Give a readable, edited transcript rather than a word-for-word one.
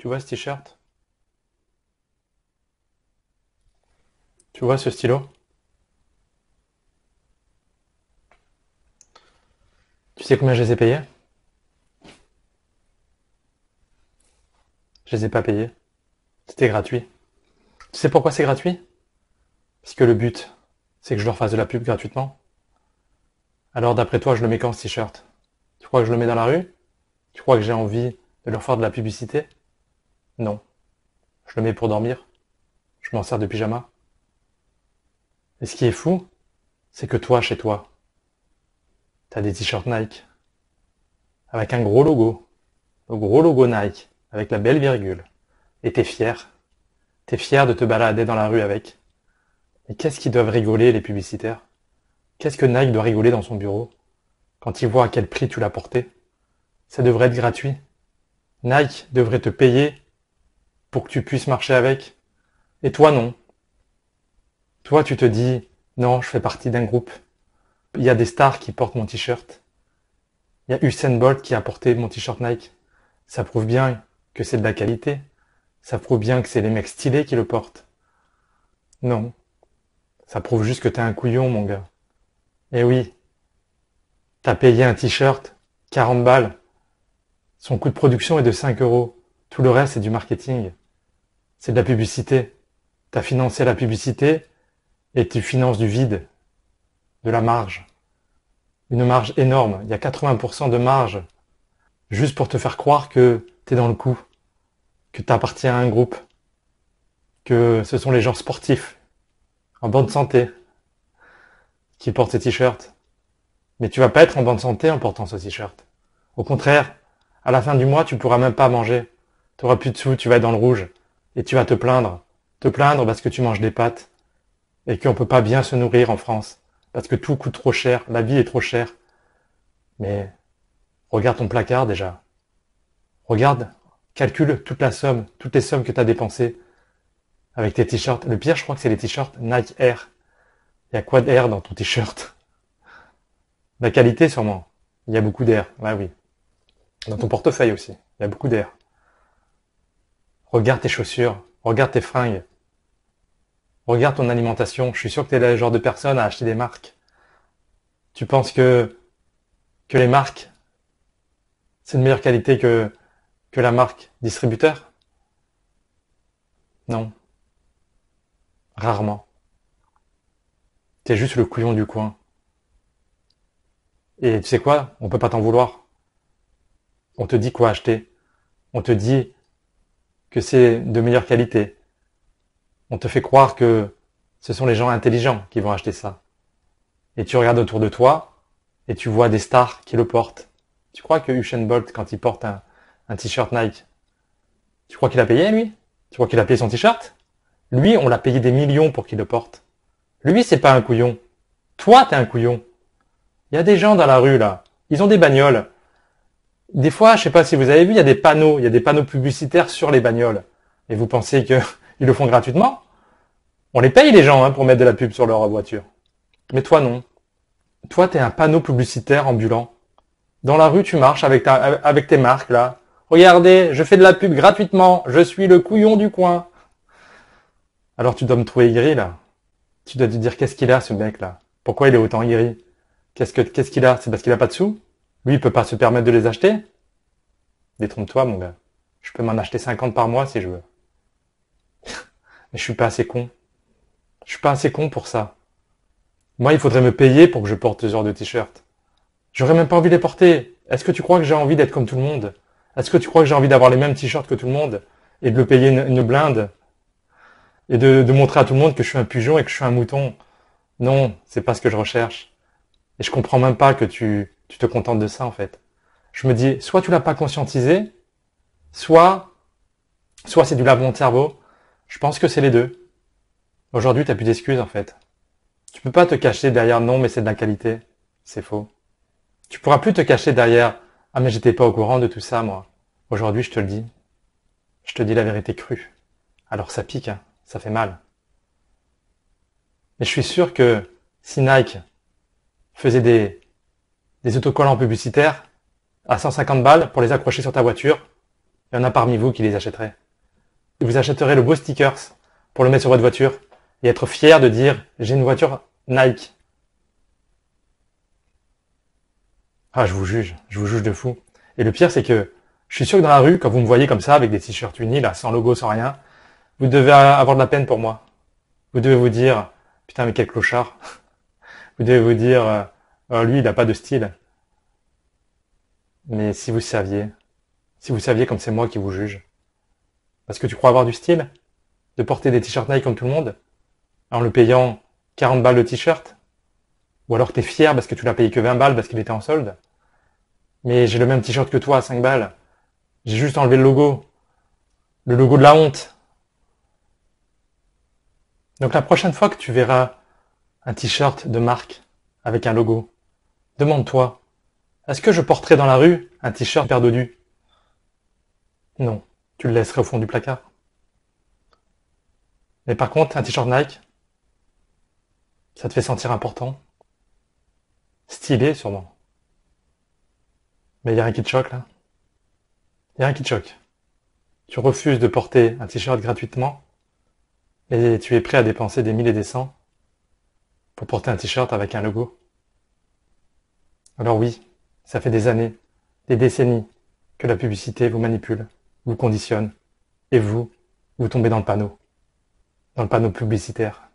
Tu vois ce t-shirt? Tu vois ce stylo? Tu sais combien je les ai payés? Je les ai pas payés. C'était gratuit. Tu sais pourquoi c'est gratuit? Parce que le but, c'est que je leur fasse de la pub gratuitement. Alors d'après toi, je le mets quand ce t-shirt? Tu crois que je le mets dans la rue? Tu crois que j'ai envie de leur faire de la publicité? Non. Je le mets pour dormir. Je m'en sers de pyjama. Et ce qui est fou, c'est que toi, chez toi, t'as des t-shirts Nike avec un gros logo. Le gros logo Nike avec la belle virgule. Et t'es fier. T'es fier de te balader dans la rue avec. Mais qu'est-ce qu'ils doivent rigoler, les publicitaires? Qu'est-ce que Nike doit rigoler dans son bureau quand il voit à quel prix tu l'as porté? Ça devrait être gratuit. Nike devrait te payer pour que tu puisses marcher avec. Et toi, non. Toi, tu te dis, non, je fais partie d'un groupe. Il y a des stars qui portent mon t-shirt. Il y a Usain Bolt qui a porté mon t-shirt Nike. Ça prouve bien que c'est de la qualité. Ça prouve bien que c'est les mecs stylés qui le portent. Non. Ça prouve juste que t'es un couillon, mon gars. Eh oui. T'as payé un t-shirt 40 balles. Son coût de production est de 5 euros. Tout le reste, c'est du marketing. C'est de la publicité. T'as financé la publicité et tu finances du vide, de la marge. Une marge énorme. Il y a 80% de marge. Juste pour te faire croire que t'es dans le coup. Que t'appartiens à un groupe. Que ce sont les gens sportifs, en bonne santé, qui portent ces t-shirts. Mais tu vas pas être en bonne santé en portant ce t-shirt. Au contraire, à la fin du mois, tu pourras même pas manger. Tu auras plus de sous, tu vas être dans le rouge. Et tu vas te plaindre. Te plaindre parce que tu manges des pâtes. Et qu'on peut pas bien se nourrir en France. Parce que tout coûte trop cher, la vie est trop chère. Mais regarde ton placard déjà. Regarde, calcule toute la somme, toutes les sommes que tu as dépensées avec tes t-shirts. Le pire, je crois que c'est les t-shirts Nike Air. Il y a quoi d'air dans ton t-shirt? La qualité sûrement. Il y a beaucoup d'air. Ouais, oui. Dans ton portefeuille aussi. Il y a beaucoup d'air. Regarde tes chaussures. Regarde tes fringues. Regarde ton alimentation. Je suis sûr que tu es le genre de personne à acheter des marques. Tu penses que les marques, c'est de meilleure qualité que la marque distributeur? Non. Rarement. T'es juste le couillon du coin. Et tu sais quoi? On peut pas t'en vouloir. On te dit quoi acheter. On te dit que c'est de meilleure qualité. On te fait croire que ce sont les gens intelligents qui vont acheter ça. Et tu regardes autour de toi et tu vois des stars qui le portent. Tu crois que Usain Bolt, quand il porte un t-shirt Nike, tu crois qu'il a payé, lui? Tu crois qu'il a payé son t-shirt? Lui, on l'a payé des millions pour qu'il le porte. Lui, c'est pas un couillon. Toi, t'es un couillon. Il y a des gens dans la rue, là. Ils ont des bagnoles. Des fois, je sais pas si vous avez vu, il y a des panneaux publicitaires sur les bagnoles. Et vous pensez qu'ils le font gratuitement? On les paye, les gens, hein, pour mettre de la pub sur leur voiture. Mais toi, non. Toi, t'es un panneau publicitaire ambulant. Dans la rue, tu marches avec tes marques, là. Regardez, je fais de la pub gratuitement. Je suis le couillon du coin. Alors tu dois me trouver aigri, là. Tu dois te dire, qu'est-ce qu'il a, ce mec-là? Pourquoi il est autant aigri? Qu'est-ce qu'il a? C'est parce qu'il a pas de sous? Lui, il peut pas se permettre de les acheter? Détrompe-toi, mon gars. Je peux m'en acheter 50 par mois si je veux. Mais je suis pas assez con. Je suis pas assez con pour ça. Moi, il faudrait me payer pour que je porte ce genre de t-shirt. J'aurais même pas envie de les porter. Est-ce que tu crois que j'ai envie d'être comme tout le monde? Est-ce que tu crois que j'ai envie d'avoir les mêmes t-shirts que tout le monde? Et de le payer une blinde? Et de montrer à tout le monde que je suis un pigeon et que je suis un mouton? Non, c'est pas ce que je recherche. Et je comprends même pas que tu te contentes de ça, en fait. Je me dis, soit tu l'as pas conscientisé, soit c'est du lavement de cerveau. Je pense que c'est les deux. Aujourd'hui, t'as plus d'excuses, en fait. Tu peux pas te cacher derrière non, mais c'est de la qualité. C'est faux. Tu pourras plus te cacher derrière ah, mais j'étais pas au courant de tout ça, moi. Aujourd'hui, je te le dis. Je te dis la vérité crue. Alors ça pique, hein. Ça fait mal. Mais je suis sûr que si Nike faisait des autocollants publicitaires à 150 balles pour les accrocher sur ta voiture, il y en a parmi vous qui les achèteraient. Et vous achèterez le beau stickers pour le mettre sur votre voiture et être fier de dire j'ai une voiture Nike. Ah, je vous juge de fou. Et le pire, c'est que je suis sûr que dans la rue, quand vous me voyez comme ça, avec des t-shirts unis, là, sans logo, sans rien, vous devez avoir de la peine pour moi. Vous devez vous dire, putain, mais quel clochard. Vous devez vous dire, lui, il n'a pas de style. Mais si vous saviez comme c'est moi qui vous juge. Parce que tu crois avoir du style? De porter des t-shirts Nike comme tout le monde? En le payant 40 balles le t-shirt? Ou alors t'es fier parce que tu l'as payé que 20 balles parce qu'il était en solde? Mais j'ai le même t-shirt que toi à 5 balles. J'ai juste enlevé le logo. Le logo de la honte. Donc la prochaine fois que tu verras un t-shirt de marque avec un logo, demande-toi, est-ce que je porterai dans la rue un t-shirt paire dodu? Non, tu le laisserais au fond du placard. Mais par contre, un t-shirt Nike, ça te fait sentir important, stylé sûrement. Mais il n'y a rien qui te choque là. Il n'y a rien qui te choque. Tu refuses de porter un t-shirt gratuitement et tu es prêt à dépenser des 1000 et des cents pour porter un t-shirt avec un logo. Alors oui, ça fait des années, des décennies que la publicité vous manipule, vous conditionne, et vous tombez dans le panneau publicitaire.